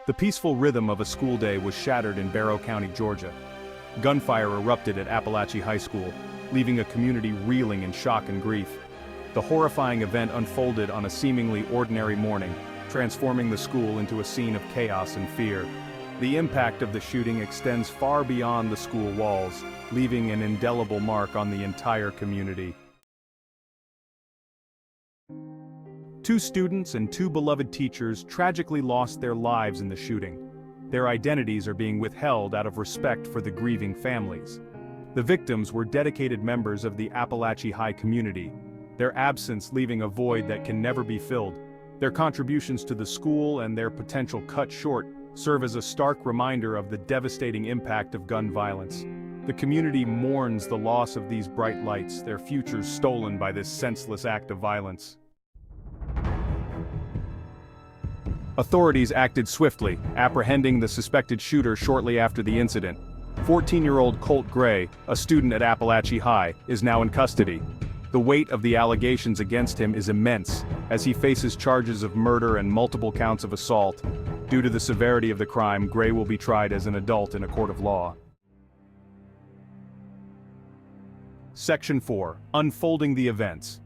The peaceful rhythm of a school day was shattered in Barrow County, Georgia. Gunfire erupted at Apalachee High School, leaving a community reeling in shock and grief. The horrifying event unfolded on a seemingly ordinary morning, transforming the school into a scene of chaos and fear. The impact of the shooting extends far beyond the school walls, leaving an indelible mark on the entire community. 2 students and 2 beloved teachers tragically lost their lives in the shooting. Their identities are being withheld out of respect for the grieving families. The victims were dedicated members of the Apalachee High community, their absence leaving a void that can never be filled. Their contributions to the school and their potential cut short serve as a stark reminder of the devastating impact of gun violence. The community mourns the loss of these bright lights, their futures stolen by this senseless act of violence. Authorities acted swiftly, apprehending the suspected shooter shortly after the incident. 14-year-old Colt Gray, a student at Apalachee High, is now in custody. The weight of the allegations against him is immense, as he faces charges of murder and multiple counts of assault. Due to the severity of the crime, Gray will be tried as an adult in a court of law. Section 4. Unfolding the events.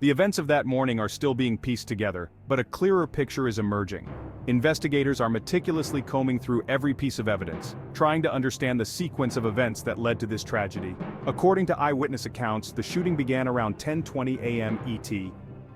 The events of that morning are still being pieced together, but a clearer picture is emerging. Investigators are meticulously combing through every piece of evidence, trying to understand the sequence of events that led to this tragedy. According to eyewitness accounts, the shooting began around 10:20 a.m. ET.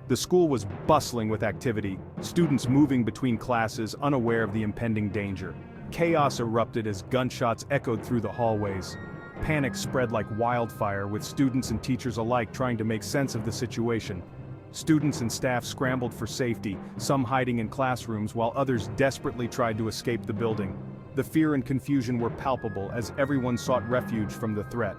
The school was bustling with activity, students moving between classes unaware of the impending danger. Chaos erupted as gunshots echoed through the hallways. Panic spread like wildfire, with students and teachers alike trying to make sense of the situation. Students and staff scrambled for safety, some hiding in classrooms while others desperately tried to escape the building. The fear and confusion were palpable as everyone sought refuge from the threat.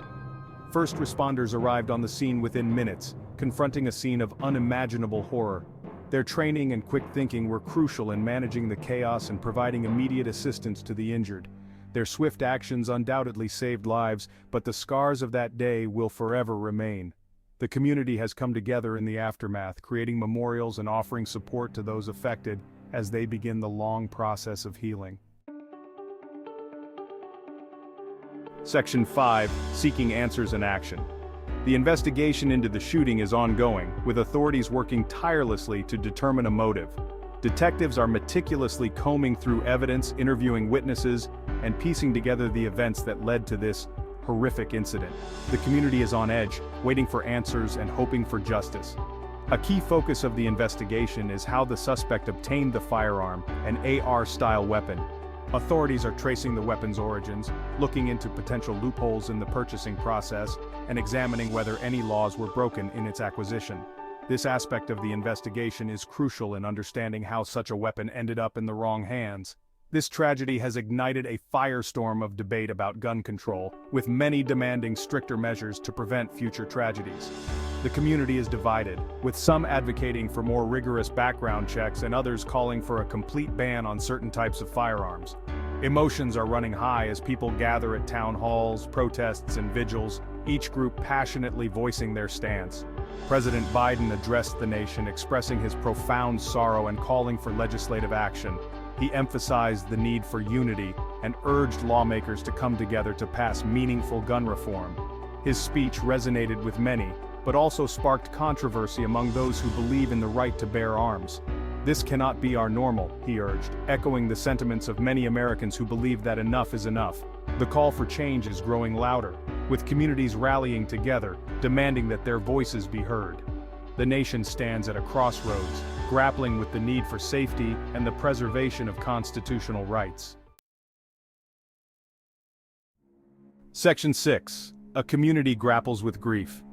First responders arrived on the scene within minutes, confronting a scene of unimaginable horror. Their training and quick thinking were crucial in managing the chaos and providing immediate assistance to the injured. Their swift actions undoubtedly saved lives, but the scars of that day will forever remain. The community has come together in the aftermath, creating memorials and offering support to those affected as they begin the long process of healing. Section 5. Seeking answers and action. The investigation into the shooting is ongoing, with authorities working tirelessly to determine a motive. Detectives are meticulously combing through evidence, interviewing witnesses, and piecing together the events that led to this horrific incident. The community is on edge, waiting for answers and hoping for justice. A key focus of the investigation is how the suspect obtained the firearm, an AR-style weapon. Authorities are tracing the weapon's origins, looking into potential loopholes in the purchasing process, and examining whether any laws were broken in its acquisition. This aspect of the investigation is crucial in understanding how such a weapon ended up in the wrong hands. This tragedy has ignited a firestorm of debate about gun control, with many demanding stricter measures to prevent future tragedies. The community is divided, with some advocating for more rigorous background checks and others calling for a complete ban on certain types of firearms. Emotions are running high as people gather at town halls, protests, and vigils, each group passionately voicing their stance. President Biden addressed the nation, expressing his profound sorrow and calling for legislative action. He emphasized the need for unity and urged lawmakers to come together to pass meaningful gun reform. His speech resonated with many, but also sparked controversy among those who believe in the right to bear arms. "This cannot be our normal," he urged, echoing the sentiments of many Americans who believe that enough is enough. The call for change is growing louder, with communities rallying together, demanding that their voices be heard. The nation stands at a crossroads, grappling with the need for safety and the preservation of constitutional rights. Section 6. A community grapples with grief.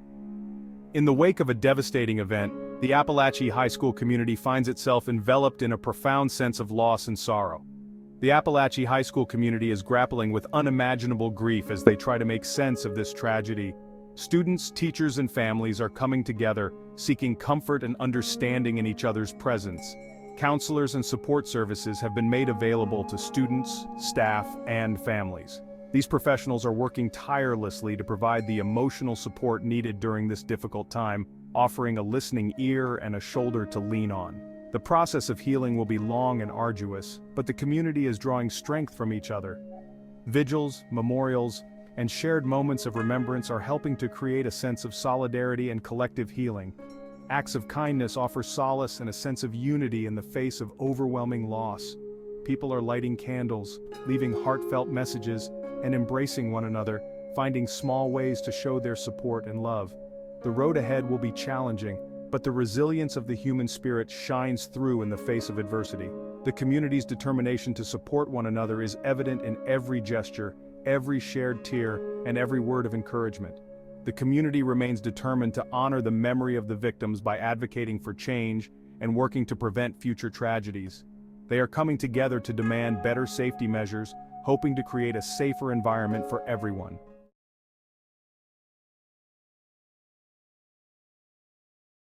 In the wake of a devastating event, the Apalachee High School community finds itself enveloped in a profound sense of loss and sorrow. The Apalachee High School community is grappling with unimaginable grief as they try to make sense of this tragedy. Students, teachers, and families are coming together, seeking comfort and understanding in each other's presence. Counselors and support services have been made available to students, staff, and families. These professionals are working tirelessly to provide the emotional support needed during this difficult time, offering a listening ear and a shoulder to lean on. The process of healing will be long and arduous, but the community is drawing strength from each other. Vigils, memorials, and shared moments of remembrance are helping to create a sense of solidarity and collective healing. Acts of kindness offer solace and a sense of unity in the face of overwhelming loss. People are lighting candles, leaving heartfelt messages, and embracing one another, finding small ways to show their support and love. The road ahead will be challenging, but the resilience of the human spirit shines through in the face of adversity. The community's determination to support one another is evident in every gesture, every shared tear, and every word of encouragement. The community remains determined to honor the memory of the victims by advocating for change and working to prevent future tragedies. They are coming together to demand better safety measures, hoping to create a safer environment for everyone.